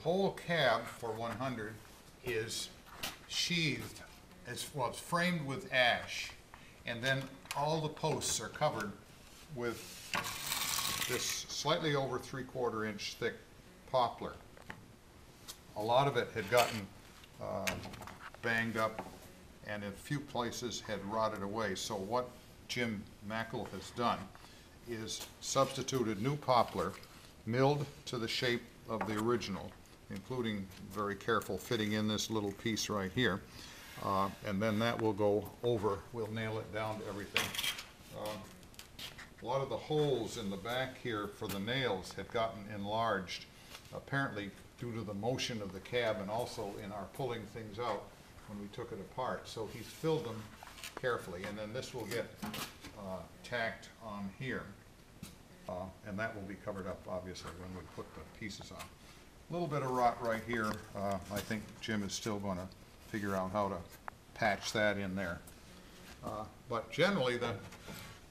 whole cab for 100 is sheathed, it's framed with ash, and then all the posts are covered with this slightly over 3/4 inch thick poplar. A lot of it had gotten banged up and in a few places had rotted away. So what Jim Mackle has done is substituted new poplar, milled to the shape of the original, including very careful fitting in this little piece right here. And then that will go over, we'll nail it down to everything. A lot of the holes in the back here for the nails had gotten enlarged, apparently due to the motion of the cab and also in our pulling things out when we took it apart. So he's filled them carefully, and then this will get tacked on here. And that will be covered up, obviously, when we put the pieces on. A little bit of rot right here. I think Jim is still going to figure out how to patch that in there. But generally, the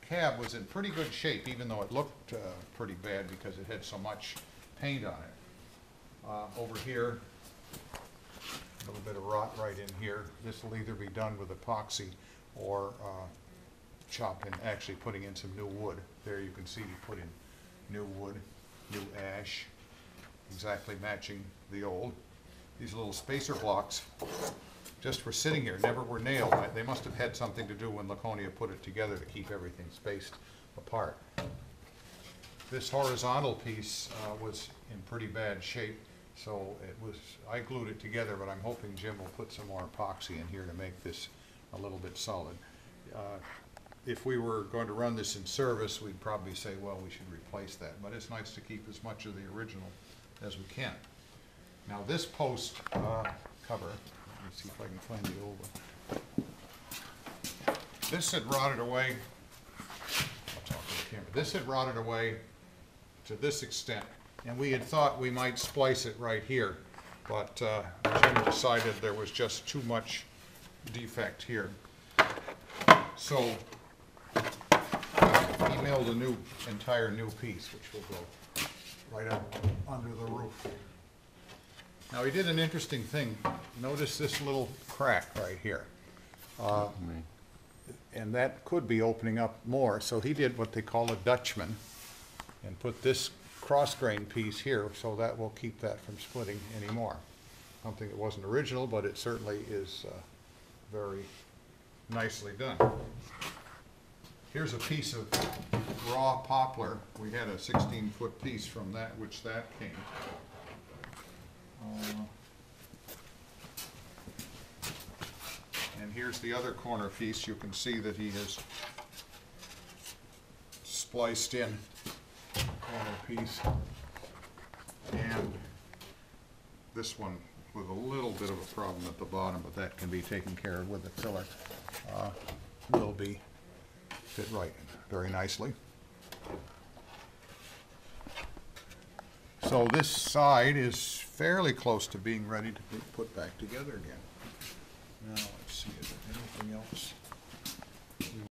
cab was in pretty good shape, even though it looked pretty bad because it had so much paint on it. Over here, a little bit of rot right in here. This will either be done with epoxy or chopped and actually putting in some new wood. There you can see he put in new wood, new ash, exactly matching the old. These little spacer blocks just were sitting here, never were nailed. They must have had something to do when Laconia put it together to keep everything spaced apart. This horizontal piece was in pretty bad shape, so I glued it together, but I'm hoping Jim will put some more epoxy in here to make this a little bit solid. If we were going to run this in service, we'd probably say, well, we should replace that, but it's nice to keep as much of the original as we can. Now this post cover, let me see if I can find the old one. This had rotted away, I'll talk to the camera. This had rotted away to this extent, and we had thought we might splice it right here, but Jim decided there was just too much defect here. So he milled a entire new piece, which will go right up under the roof. Now he did an interesting thing. Notice this little crack right here. And that could be opening up more. So he did what they call a Dutchman and put this cross-grain piece here, so that will keep that from splitting anymore. Something that wasn't original, but it certainly is very nicely done. Here's a piece of raw poplar. We had a 16-foot piece from that, which that came. And here's the other corner piece. You can see that he has spliced in corner piece. And this one with a little bit of a problem at the bottom, but that can be taken care of with a filler. Will be fit right very nicely. So this side is fairly close to being ready to be put back together again. Now let's see, is there anything else?